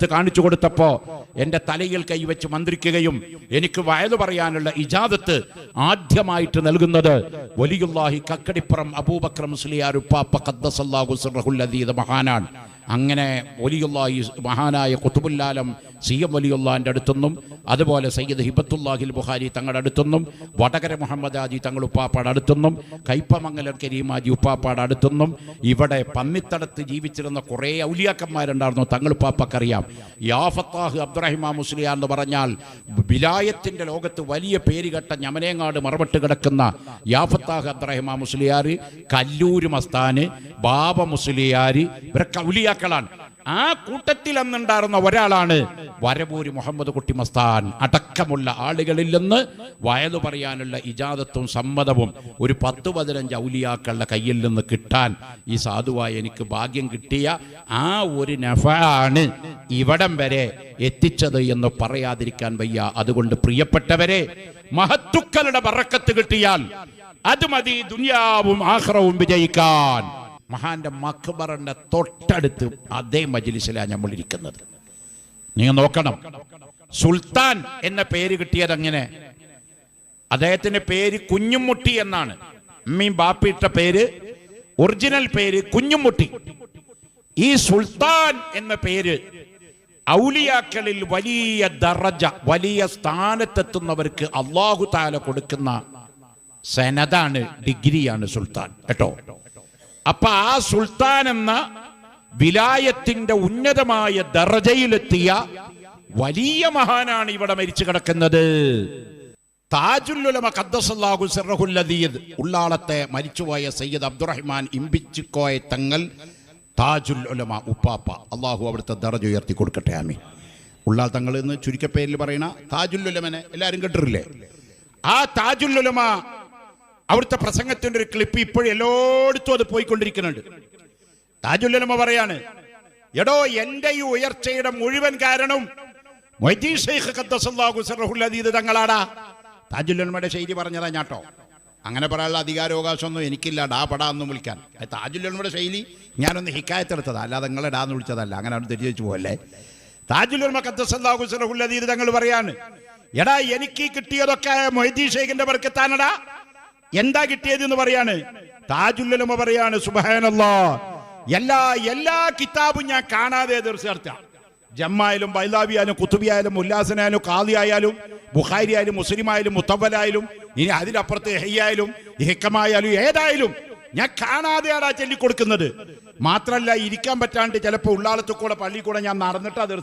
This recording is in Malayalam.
എടുത്ത് കാണിച്ചു കൊടുത്തപ്പോൾ എൻ്റെ തലയിൽ കൈവച്ച് മന്ത്രിക്കുകയും എനിക്ക് വയത് പറയാനുള്ള ഇജാദത്ത് ആദ്യമായിട്ട് നൽകുന്നത് വലിയുല്ലാഹി കക്കടിപ്പുറം അബൂബക്കർ മുസ്ലിയാർ ഉപ്പാപ്പ ഖദ്ദസല്ലാഹു സിർറഹുൽ അദീദ് മഹാനാണ്. അങ്ങനെ വലിയുല്ലാഹി മഹാനായ ഖുതുബുൽ-ആലം സി.എം. വലിയുള്ളാഹിൻ്റെ അടുത്തുനിന്നും അതുപോലെ സയ്യിദ് ഹിബത്തുല്ലാഹിൽ ബുഖാരി തങ്ങളുടെ അടുത്തുനിന്നും വടകര മുഹമ്മദ് ആജി തങ്ങൾ ഉപ്പാപ്പാട് അടുത്തുനിന്നും കൈപ്പമംഗലം കരീമാജി ഉപ്പാപ്പാട് അടുത്തുനിന്നും ഇവിടെ പന്നിത്തടത്ത് ജീവിച്ചിരുന്ന കുറേ ഔലിയാക്കന്മാരുണ്ടായിരുന്നു. തങ്ങൾ ഉപ്പാപ്പക്കറിയാം. യാ ഫത്താഹ് അബ്ദുറഹിമാൻ മുസ്ലിയാർ എന്ന് പറഞ്ഞാൽ വിലായത്തിൻ്റെ ലോകത്ത് വലിയ പേരുകെട്ട ഞമനേങ്ങാട് മറവട്ട് കിടക്കുന്ന യാ ഫത്താഹ് അബ്ദുറഹിമാൻ മുസ്ലിയാർ, കല്ലൂര് മസ്താന്, ബാബ മുസ്ലിയാർ, ഇവരൊക്കെ ഔലിയാക്കളാണ്. ആ കൂട്ടത്തിൽ അന്നുണ്ടായിരുന്ന ഒരാളാണ് വരവൂര് മുഹമ്മദ് കുട്ടി മസ്താൻ അടക്കമുള്ള ആളുകളിൽ നിന്ന് വയത് പറയാനുള്ള ഇജാദത്തും സമ്മതവും ഒരു 10-15 ഔലിയാക്കളുടെ കയ്യിൽ നിന്ന് കിട്ടാൻ ഈ സാധുവായ എനിക്ക് ഭാഗ്യം കിട്ടിയ ആ ഒരു നഫാണ് ഇവിടം വരെ എത്തിച്ചത് എന്ന് പറയാതിരിക്കാൻ വയ്യ. അതുകൊണ്ട് പ്രിയപ്പെട്ടവരെ, മഹത്തുക്കളുടെ ബറക്കത്ത് കിട്ടിയാൽ അത് മതി ദുനിയാവും ആഖിറവും വിജയിക്കാൻ. മഹാന്റെ മഖ്ബറിന്റെ തൊട്ടടുത്ത് അതേ മജ്ലിസിലാണ് നമ്മൾ ഇരിക്കുന്നത്. നിങ്ങൾ നോക്കണം, സുൽത്താൻ എന്ന പേര് കിട്ടിയത് അങ്ങനെ. അദ്ദേഹത്തിന്റെ പേര് കുഞ്ഞുമുട്ടി എന്നാണ്. അമ്മയും ബാപ്പിയിട്ട പേര്, ഒറിജിനൽ പേര് കുഞ്ഞുമുട്ടി. ഈ സുൽത്താൻ എന്ന പേര് ഔലിയാക്കളിൽ വലിയ ദറജ, വലിയ സ്ഥാനത്തെത്തുന്നവർക്ക് അല്ലാഹു തആല കൊടുക്കുന്ന സനദാണ്, ഡിഗ്രിയാണ് സുൽത്താൻ കേട്ടോ. അപ്പൊ ആ സുൽത്താൻ എന്ന വിലായത്തിന്റെ ഉന്നതമായ ദറജയിലെത്തിയ വലിയ മഹാനാണ് ഇവിടെ മരിച്ചു കിടക്കുന്നത്. താജുൽ ഉലമ ഖദ്ദസല്ലാഹു സിർറഹുൽ അദീദ് ഉള്ളാളത്തെ മരിച്ചുപോയ സയ്യിദ് അബ്ദുറഹ്മാൻ ഇമ്പിച്ചിക്കോയ തങ്ങൾ താജുൽ ഉലമ ഉപ്പാപ്പ, അള്ളാഹു അവിടുത്തെ ദറജ ഉയർത്തി കൊടുക്കട്ടെ, ആമീൻ. ഉള്ളാൾ തങ്ങൾ എന്ന് ചുരുക്കപ്പേരിൽ പറയണ താജുൽ ഉലമനെ എല്ലാവരും കേട്ടിട്ടില്ലേ? ആ താജുൽ ഉലമ അവിടുത്തെ പ്രസംഗത്തിന്റെ ഒരു ക്ലിപ്പ് ഇപ്പോഴും എല്ലായിടത്തും അത് പോയിക്കൊണ്ടിരിക്കുന്നുണ്ട്. താജുൽ ഉലമ പറയാണ്, എടോ എന്റെ ഈ ഉയർച്ചയുടെ മുഴുവൻ കാരണം മൊയ്തീൻ ശൈഖ് ഖദ്ദസല്ലാഹു സിർറഹുൽ അദീദ് തങ്ങളാടാ. താജുൽ ഉലമയുടെ ശൈലി പറഞ്ഞതാ ഞാട്ടോ. അങ്ങനെ പറയാനുള്ള അധികാരാവകാശമൊന്നും എനിക്കില്ല, ഡാ പടാ ഒന്നും വിളിക്കാൻ. താജുൽ ഉലമയുടെ ശൈലി ഞാനൊന്ന് ഹിക്കായത്തെടുത്തതാ, അല്ലാതെ നിങ്ങളെ ഡാന്ന് വിളിച്ചതല്ല. അങ്ങനെ അവിടെ തെറ്റിച്ചു പോകല്ലേ. താജുൽ ഉലമ ഖദ്ദസല്ലാഹു സിർറഹുൽ അദീദ് തങ്ങൾ പറയാണ്, എടാ എനിക്ക് കിട്ടിയതൊക്കെ മൊയ്തീൻ ശൈഖിന്റെ ബർക്കത്താനടാ. എന്താ കിട്ടിയതെന്ന് പറയാണ്. താജുൽ ഉലമ പറയാണ്, സുബ്ഹാനല്ലാഹ്, എല്ലാ കിതാബും ഞാൻ കാണാതെ തീർച്ചയായിട്ടും ജമ്മായാലും ബൈലാവിയായാലും കുത്തുബിയായാലും ഉല്ലാസനായാലും ഖാദി ആയാലും ബുഖാരി ആയാലും മുസ്ലിം ആയാലും മുത്തവലായാലും ഇനി അതിനപ്പുറത്ത് ഹയ്യായാലും ഹിക്കമായാലും ഏതായാലും ഞാൻ കാണാതെയാടാ ചൊല്ലിക്കൊടുക്കുന്നത്. മാത്രല്ല ഇരിക്കാൻ പറ്റാണ്ട് ചിലപ്പോൾ ഉള്ളാളത്തു കൂടെ പള്ളി കൂടെ ഞാൻ നടന്നിട്ടാ തീർച്ച